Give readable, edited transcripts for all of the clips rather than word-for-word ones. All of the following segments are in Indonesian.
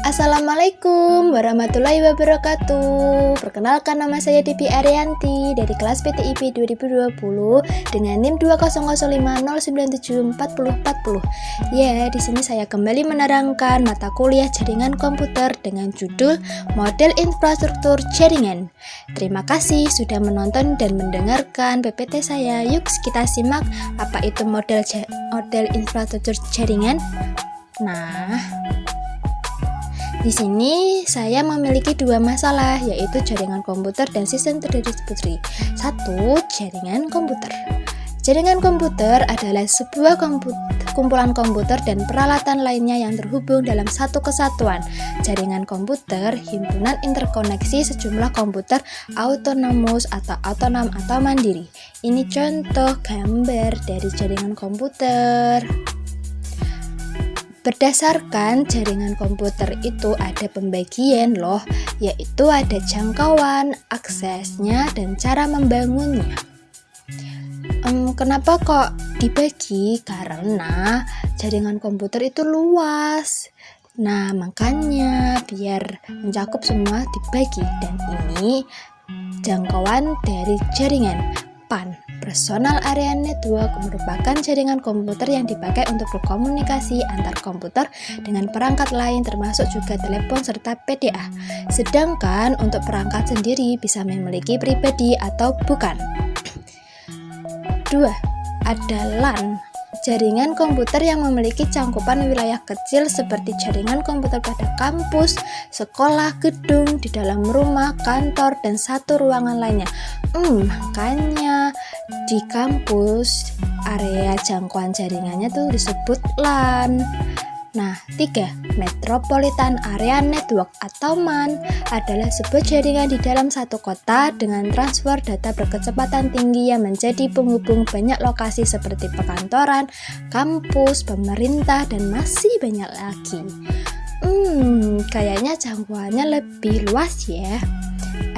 Assalamualaikum warahmatullahi wabarakatuh. Perkenalkan, nama saya Devi Arianti dari kelas PTIP 2020 dengan NIM 20050974040. Ya, di sini saya kembali menerangkan mata kuliah jaringan komputer dengan judul Model Infrastruktur Jaringan. Terima kasih sudah menonton dan mendengarkan PPT saya. Yuk kita simak apa itu model infrastruktur jaringan. Nah, di sini saya memiliki dua masalah, yaitu jaringan komputer dan sistem terdistribusi. 1. Jaringan komputer. Jaringan komputer adalah sebuah kumpulan komputer dan peralatan lainnya yang terhubung dalam satu kesatuan. Jaringan komputer, himpunan interkoneksi sejumlah komputer autonomous atau otonom atau mandiri. Ini contoh gambar dari jaringan komputer. Berdasarkan jaringan komputer itu ada pembagian loh, yaitu ada jangkauan, aksesnya, dan cara membangunnya. Kenapa kok dibagi? Karena jaringan komputer itu luas. Nah, makanya biar mencakup semua dibagi, dan ini jangkauan dari jaringan PAN. Personal Area Network merupakan jaringan komputer yang dipakai untuk berkomunikasi antar komputer dengan perangkat lain termasuk juga telepon serta PDA. Sedangkan untuk perangkat sendiri bisa memiliki pribadi atau bukan. 2. Ada LAN. Jaringan komputer yang memiliki cangkupan wilayah kecil seperti jaringan komputer pada kampus, sekolah, gedung, di dalam rumah, kantor, dan satu ruangan lainnya. Makanya di kampus area jangkauan jaringannya tuh disebut LAN. Nah, 3. Metropolitan Area Network atau MAN adalah sebuah jaringan di dalam satu kota dengan transfer data berkecepatan tinggi yang menjadi penghubung banyak lokasi seperti perkantoran, kampus, pemerintah, dan masih banyak lagi. Kayaknya jangkauannya lebih luas ya.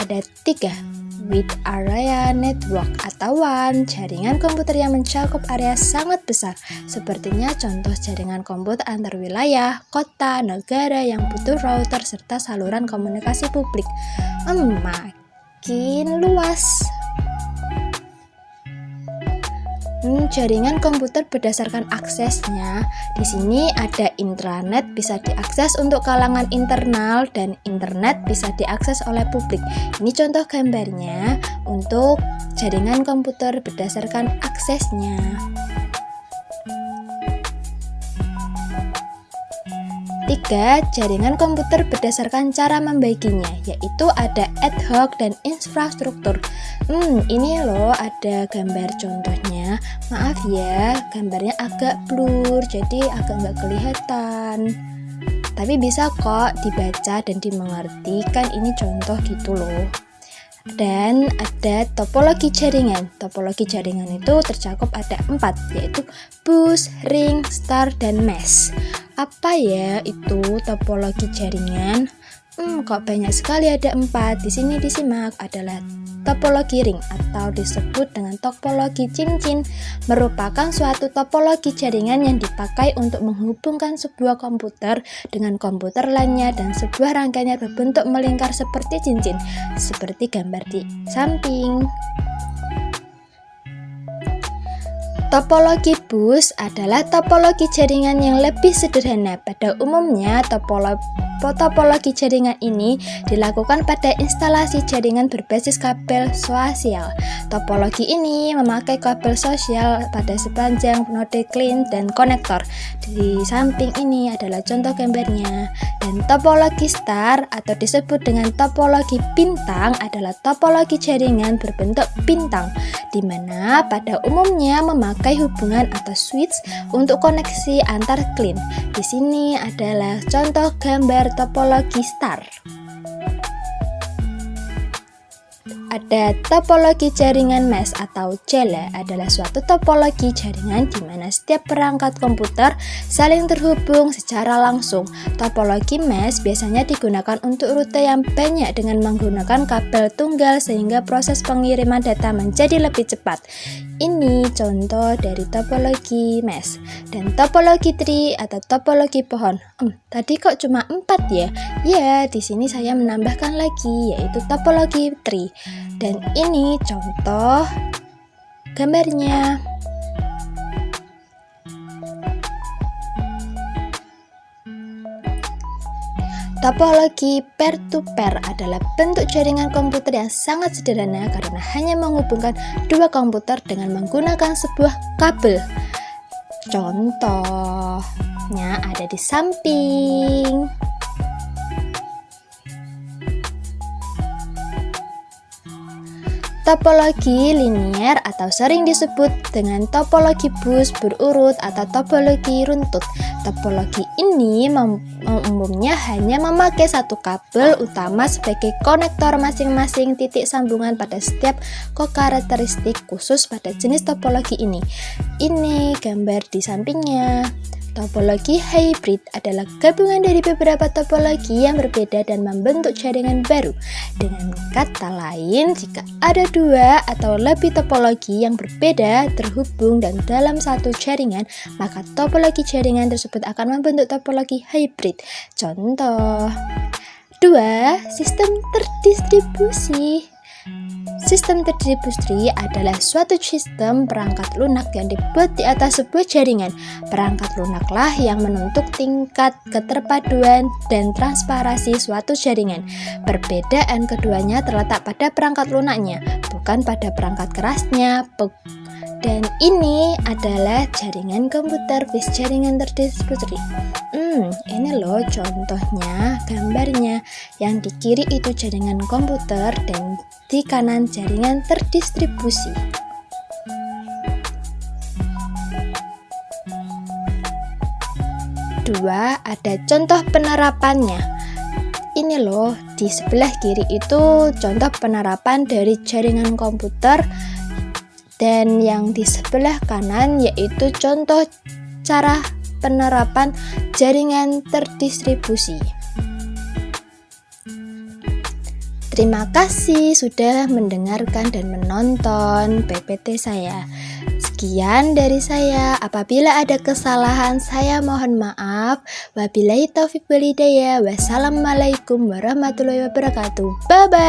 Ada 3. Wide Area Network atau WAN, jaringan komputer yang mencakup area sangat besar. Sepertinya contoh jaringan komputer antar wilayah, kota, negara yang butuh router serta saluran komunikasi publik. Makin luas. Jaringan komputer berdasarkan aksesnya. Di sini ada intranet bisa diakses untuk kalangan internal dan internet bisa diakses oleh publik. Ini contoh gambarnya untuk jaringan komputer berdasarkan aksesnya. 3. Jaringan komputer berdasarkan cara membaginya, yaitu ada ad hoc dan infrastruktur. Ini loh ada gambar contohnya. Maaf ya, gambarnya agak blur, jadi agak nggak kelihatan. Tapi bisa kok dibaca dan dimengerti, kan ini contoh gitu loh. Dan ada topologi jaringan. Topologi jaringan itu tercakup ada 4, yaitu bus, ring, star, dan mesh. Apa ya itu topologi jaringan? Kok banyak sekali ada 4. Di sini disimak adalah topologi ring atau disebut dengan topologi cincin, merupakan suatu topologi jaringan yang dipakai untuk menghubungkan sebuah komputer dengan komputer lainnya dan sebuah rangkaian berbentuk melingkar seperti cincin, seperti gambar di samping. Topologi bus adalah topologi jaringan yang lebih sederhana. Pada umumnya, topologi jaringan ini dilakukan pada instalasi jaringan berbasis kabel sosial. Topologi ini memakai kabel sosial pada sepanjang node klien dan konektor. Di samping ini adalah contoh gambarnya. Dan topologi star atau disebut dengan topologi bintang adalah topologi jaringan berbentuk bintang, di mana pada umumnya memakai hubungan atau switch untuk koneksi antar klien. Di sini adalah contoh gambar topologi star. Ada topologi jaringan mesh atau JELA adalah suatu topologi jaringan di mana setiap perangkat komputer saling terhubung secara langsung. Topologi mesh biasanya digunakan untuk rute yang banyak dengan menggunakan kabel tunggal sehingga proses pengiriman data menjadi lebih cepat. ini contoh dari topologi mesh dan topologi tree atau topologi pohon. Tadi kok cuma 4 ya? Ya, di sini saya menambahkan lagi yaitu topologi tree. Dan ini contoh gambarnya. Topologi pair-to-pair adalah bentuk jaringan komputer yang sangat sederhana karena hanya menghubungkan dua komputer dengan menggunakan sebuah kabel. Contohnya ada di samping. Topologi linier atau sering disebut dengan topologi bus berurut atau topologi runtut. Topologi ini umumnya hanya memakai satu kabel utama sebagai konektor masing-masing titik sambungan pada setiap karakteristik khusus pada jenis topologi ini. Ini gambar di sampingnya. Topologi hybrid adalah gabungan dari beberapa topologi yang berbeda dan membentuk jaringan baru. Dengan kata lain, jika ada dua atau lebih topologi yang berbeda terhubung dan dalam satu jaringan, maka topologi jaringan tersebut akan membentuk topologi hybrid. Contoh 2. Sistem terdistribusi. Sistem terdistribusi adalah suatu sistem perangkat lunak yang dibuat di atas sebuah jaringan. Perangkat lunaklah yang menentukan tingkat keterpaduan dan transparansi suatu jaringan. Perbedaan keduanya terletak pada perangkat lunaknya, bukan pada perangkat kerasnya. Dan ini adalah jaringan komputer bis jaringan terdistribusi. Ini loh contohnya, gambarnya. Yang di kiri itu jaringan komputer dan di kanan jaringan terdistribusi. Dua, ada contoh penerapannya. Ini loh, di sebelah kiri itu contoh penerapan dari jaringan komputer. Dan yang di sebelah kanan yaitu contoh cara penerapan jaringan terdistribusi. Terima kasih sudah mendengarkan dan menonton PPT saya. Sekian dari saya. Apabila ada kesalahan, saya mohon maaf. Wabillahi taufiq wal hidayah. Wassalamualaikum warahmatullahi wabarakatuh. Bye bye.